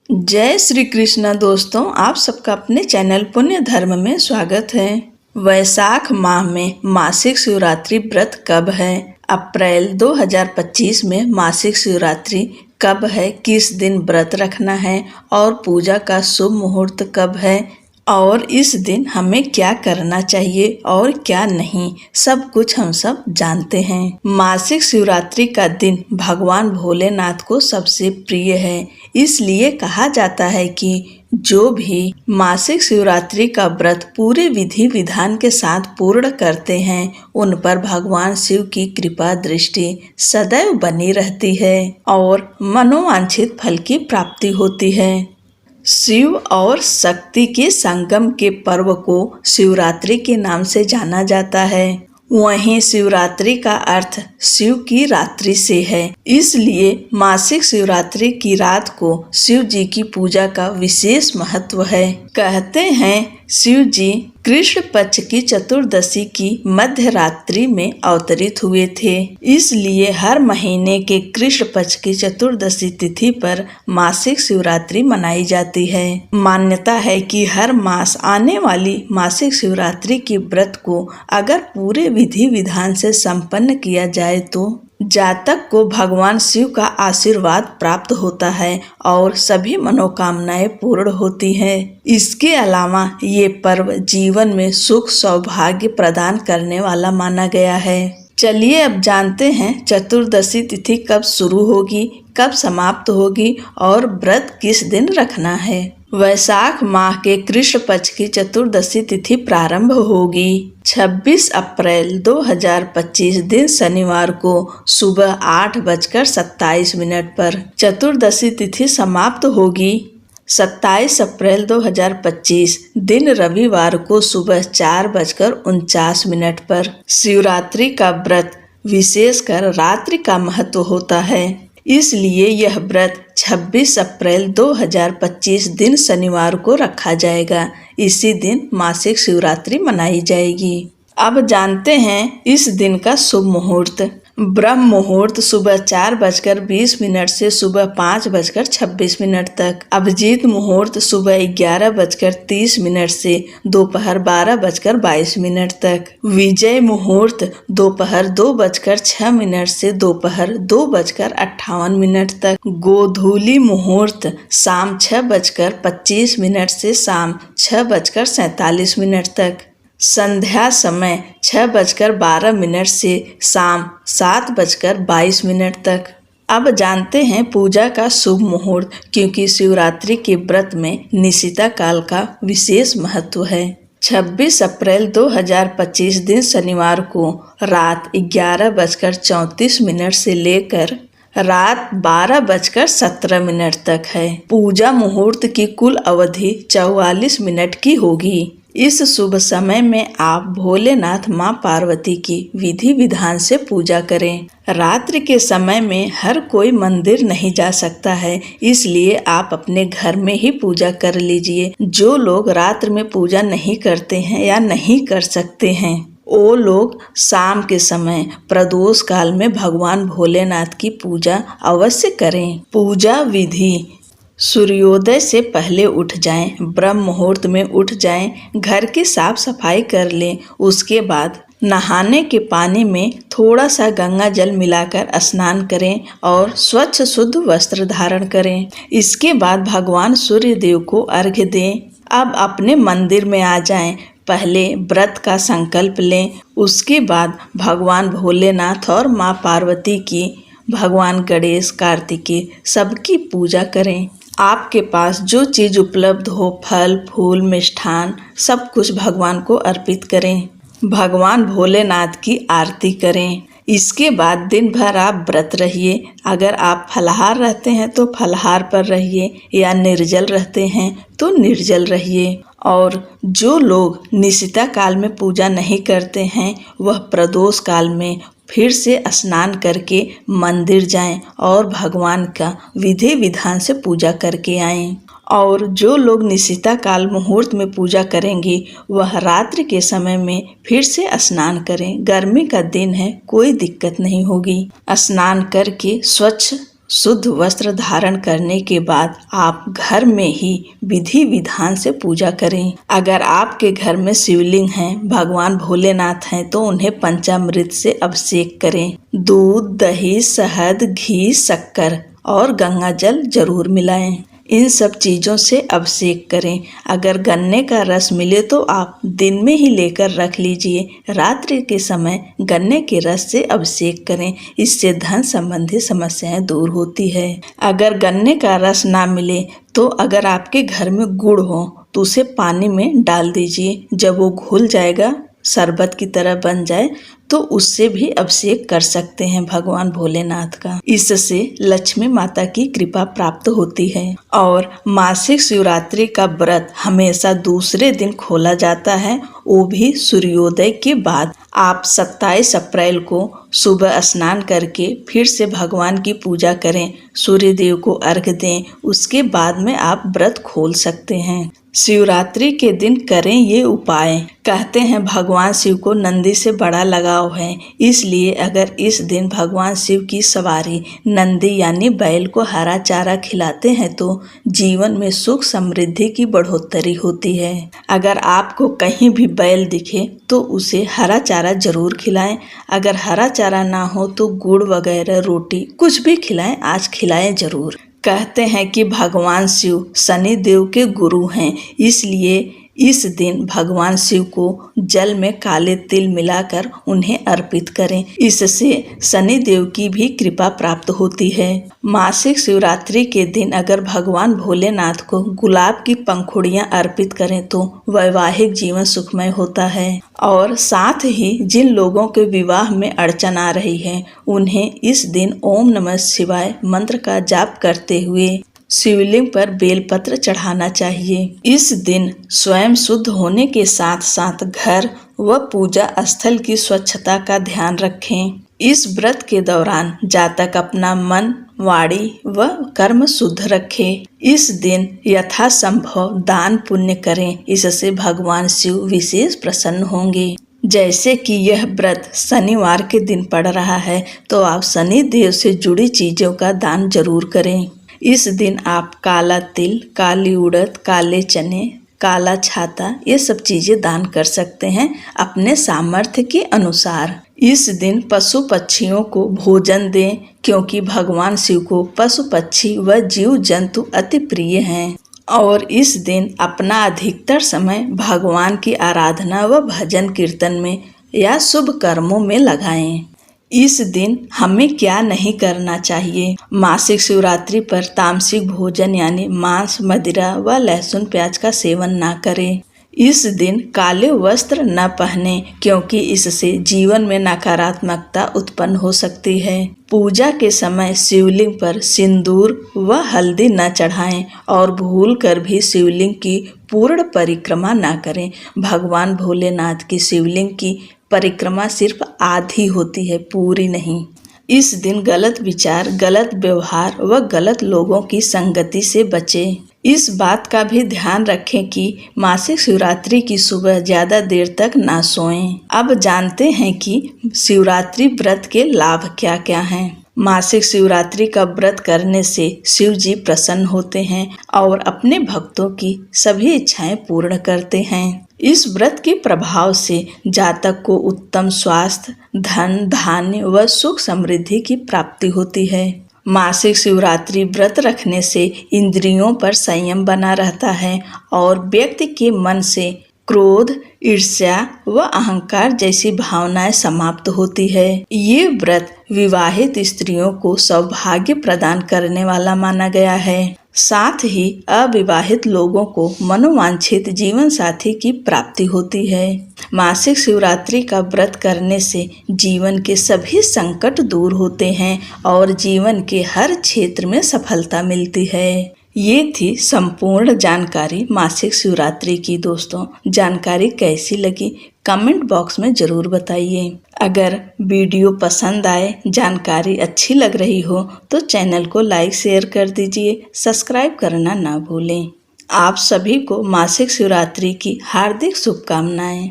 जय श्री कृष्ण दोस्तों, आप सबका अपने चैनल पुण्य धर्म में स्वागत है। वैशाख माह में मासिक शिवरात्रि व्रत कब है? अप्रैल 2025 में मासिक शिवरात्रि कब है? किस दिन व्रत रखना है और पूजा का शुभ मुहूर्त कब है और इस दिन हमें क्या करना चाहिए और क्या नहीं, सब कुछ हम सब जानते हैं। मासिक शिवरात्रि का दिन भगवान भोलेनाथ को सबसे प्रिय है। इसलिए कहा जाता है कि जो भी मासिक शिवरात्रि का व्रत पूरे विधि विधान के साथ पूर्ण करते हैं, उन पर भगवान शिव की कृपा दृष्टि सदैव बनी रहती है और मनोवांछित फल की प्राप्ति होती है। शिव और शक्ति के संगम के पर्व को शिवरात्रि के नाम से जाना जाता है। वहीं शिवरात्रि का अर्थ शिव की रात्रि से है। इसलिए मासिक शिवरात्रि की रात को शिव जी की पूजा का विशेष महत्व है। कहते हैं शिव जी कृष्ण पक्ष की चतुर्दशी की मध्य रात्रि में अवतरित हुए थे। इसलिए हर महीने के कृष्ण पक्ष की चतुर्दशी तिथि पर मासिक शिवरात्रि मनाई जाती है। मान्यता है कि हर मास आने वाली मासिक शिवरात्रि के व्रत को अगर पूरे विधि विधान से संपन्न किया जाए तो जातक को भगवान शिव का आशीर्वाद प्राप्त होता है और सभी मनोकामनाएं पूर्ण होती हैं। इसके अलावा ये पर्व जीवन में सुख सौभाग्य प्रदान करने वाला माना गया है। चलिए अब जानते हैं चतुर्दशी तिथि कब शुरू होगी, कब समाप्त होगी और व्रत किस दिन रखना है। वैशाख माह के कृष्ण पक्ष की चतुर्दशी तिथि प्रारंभ होगी 26 अप्रैल 2025 दिन शनिवार को सुबह 8:27 पर। चतुर्दशी तिथि समाप्त होगी 27 अप्रैल 2025 दिन रविवार को सुबह 4:49 पर। शिवरात्रि का व्रत विशेषकर रात्रि का महत्व होता है। इसलिए यह व्रत 26 अप्रैल 2025 दिन शनिवार को रखा जाएगा। इसी दिन मासिक शिवरात्रि मनाई जाएगी। अब जानते हैं इस दिन का शुभ मुहूर्त। ब्रह्म मुहूर्त सुबह 4:20 से सुबह 5:26 तक। अभिजीत मुहूर्त सुबह 11:30 से दोपहर 12:22 तक। विजय मुहूर्त दोपहर 2:06 से दोपहर 2:58 तक। गोधूली मुहूर्त शाम 6:25 से शाम 6:47 तक। संध्या समय 6:12 से शाम 7:22 तक। अब जानते हैं पूजा का शुभ मुहूर्त, क्योंकि शिवरात्रि के व्रत में निशिता काल का विशेष महत्व है। 26 अप्रैल 2025 दिन शनिवार को रात 11:34 से लेकर रात 12:17 तक है। पूजा मुहूर्त की कुल अवधि 44 मिनट की होगी। इस शुभ समय में आप भोलेनाथ माँ पार्वती की विधि विधान से पूजा करें। रात्रि के समय में हर कोई मंदिर नहीं जा सकता है, इसलिए आप अपने घर में ही पूजा कर लीजिए। जो लोग रात्रि में पूजा नहीं करते हैं या नहीं कर सकते हैं, वो लोग शाम के समय प्रदोष काल में भगवान भोलेनाथ की पूजा अवश्य करें। पूजा विधि: सूर्योदय से पहले उठ जाएं, ब्रह्म मुहूर्त में उठ जाएं, घर की साफ सफाई कर लें। उसके बाद नहाने के पानी में थोड़ा सा गंगा जल मिलाकर स्नान करें और स्वच्छ शुद्ध वस्त्र धारण करें। इसके बाद भगवान सूर्य देव को अर्घ्य दें। अब अपने मंदिर में आ जाएं। पहले व्रत का संकल्प लें। उसके बाद भगवान भोलेनाथ और माँ पार्वती की, भगवान गणेश, कार्तिकेय सबकी पूजा करें। आपके पास जो चीज़ उपलब्ध हो, फल फूल मिष्ठान, सब कुछ भगवान को अर्पित करें। भगवान भोलेनाथ की आरती करें। इसके बाद दिन भर आप व्रत रहिए। अगर आप फलाहार रहते हैं तो फलाहार पर रहिए, या निर्जल रहते हैं तो निर्जल रहिए। और जो लोग निशिता काल में पूजा नहीं करते हैं, वह प्रदोष काल में फिर से स्नान करके मंदिर जाएं और भगवान का विधि विधान से पूजा करके आएं। और जो लोग निशिता काल मुहूर्त में पूजा करेंगे, वह रात्रि के समय में फिर से स्नान करें। गर्मी का दिन है, कोई दिक्कत नहीं होगी। स्नान करके स्वच्छ शुद्ध वस्त्र धारण करने के बाद आप घर में ही विधि विधान से पूजा करें। अगर आपके घर में शिवलिंग हैं, भगवान भोलेनाथ हैं, तो उन्हें पंचामृत से अभिषेक करें। दूध, दही, शहद, घी, शक्कर और गंगा जल जरूर मिलाएं। इन सब चीज़ों से अभिषेक करें। अगर गन्ने का रस मिले तो आप दिन में ही लेकर रख लीजिए। रात्रि के समय गन्ने के रस से अभिषेक करें। इससे धन संबंधी समस्याएं दूर होती है। अगर गन्ने का रस ना मिले तो अगर आपके घर में गुड़ हो तो उसे पानी में डाल दीजिए। जब वो घुल जाएगा, शरबत की तरह बन जाए, तो उससे भी अभिषेक कर सकते हैं भगवान भोलेनाथ का। इससे लक्ष्मी माता की कृपा प्राप्त होती है। और मासिक शिवरात्रि का व्रत हमेशा दूसरे दिन खोला जाता है, वो भी सूर्योदय के बाद। आप 27 अप्रैल को सुबह स्नान करके फिर से भगवान की पूजा करें, सूर्य देव को अर्घ्य दें, उसके बाद में आप व्रत खोल सकते हैं। शिवरात्रि के दिन करें ये उपाय। कहते हैं भगवान शिव को नंदी से बड़ा लगाव है, इसलिए अगर इस दिन भगवान शिव की सवारी नंदी यानी बैल को हरा चारा खिलाते हैं तो जीवन में सुख समृद्धि की बढ़ोतरी होती है। अगर आपको कहीं भी बैल दिखे तो उसे हरा चारा जरूर खिलाएं। अगर हरा चारा ना हो तो गुड़ वगैरह, रोटी, कुछ भी खिलाएं, आज खिलाएं जरूर। कहते हैं कि भगवान शिव शनि देव के गुरु हैं, इसलिए इस दिन भगवान शिव को जल में काले तिल मिलाकर उन्हें अर्पित करें। इससे शनि देव की भी कृपा प्राप्त होती है। मासिक शिवरात्रि के दिन अगर भगवान भोलेनाथ को गुलाब की पंखुड़ियां अर्पित करें तो वैवाहिक जीवन सुखमय होता है। और साथ ही जिन लोगों के विवाह में अड़चन आ रही है, उन्हें इस दिन ओम नमः शिवाय मंत्र का जाप करते हुए शिवलिंग पर बेलपत्र चढ़ाना चाहिए। इस दिन स्वयं शुद्ध होने के साथ साथ घर व पूजा स्थल की स्वच्छता का ध्यान रखें। इस व्रत के दौरान जातक अपना मन, वाणी व कर्म शुद्ध रखे। इस दिन यथासंभव दान पुण्य करें, इससे भगवान शिव विशेष प्रसन्न होंगे। जैसे कि यह व्रत शनिवार के दिन पड़ रहा है तो आप शनि देव से जुड़ी चीजों का दान जरूर करें। इस दिन आप काला तिल, काली उड़द, काले चने, काला छाता, ये सब चीजें दान कर सकते हैं अपने सामर्थ्य के अनुसार। इस दिन पशु पक्षियों को भोजन दें, क्योंकि भगवान शिव को पशु पक्षी व जीव जंतु अति प्रिय हैं। और इस दिन अपना अधिकतर समय भगवान की आराधना व भजन कीर्तन में या शुभ कर्मों में लगाएं। इस दिन हमें क्या नहीं करना चाहिए। मासिक शिवरात्रि पर तामसिक भोजन यानी मांस, मदिरा व लहसुन प्याज का सेवन ना करें। इस दिन काले वस्त्र न पहने, क्योंकि इससे जीवन में नकारात्मकता उत्पन्न हो सकती है। पूजा के समय शिवलिंग पर सिंदूर व हल्दी न चढ़ाएं और भूल कर भी शिवलिंग की पूर्ण परिक्रमा न करें। भगवान भोलेनाथ की शिवलिंग की परिक्रमा सिर्फ आधी होती है, पूरी नहीं। इस दिन गलत विचार, गलत व्यवहार व गलत लोगों की संगति से बचें। इस बात का भी ध्यान रखें कि मासिक शिवरात्रि की सुबह ज्यादा देर तक ना सोएं। अब जानते हैं कि शिवरात्रि व्रत के लाभ क्या क्या हैं। मासिक शिवरात्रि का व्रत करने से शिव जी प्रसन्न होते हैं और अपने भक्तों की सभी इच्छाएं पूर्ण करते हैं। इस व्रत के प्रभाव से जातक को उत्तम स्वास्थ्य, धन, धान्य व सुख समृद्धि की प्राप्ति होती है। मासिक शिवरात्रि व्रत रखने से इंद्रियों पर संयम बना रहता है और व्यक्ति के मन से क्रोध, ईर्ष्या व अहंकार जैसी भावनाएं समाप्त होती है। ये व्रत विवाहित स्त्रियों को सौभाग्य प्रदान करने वाला माना गया है। साथ ही अविवाहित लोगों को मनोवांछित जीवन साथी की प्राप्ति होती है। मासिक शिवरात्रि का व्रत करने से जीवन के सभी संकट दूर होते हैं और जीवन के हर क्षेत्र में सफलता मिलती है। ये थी संपूर्ण जानकारी मासिक शिवरात्रि की। दोस्तों, जानकारी कैसी लगी कमेंट बॉक्स में ज़रूर बताइए। अगर वीडियो पसंद आए, जानकारी अच्छी लग रही हो तो चैनल को लाइक शेयर कर दीजिए, सब्सक्राइब करना ना भूलें। आप सभी को मासिक शिवरात्रि की हार्दिक शुभकामनाएं।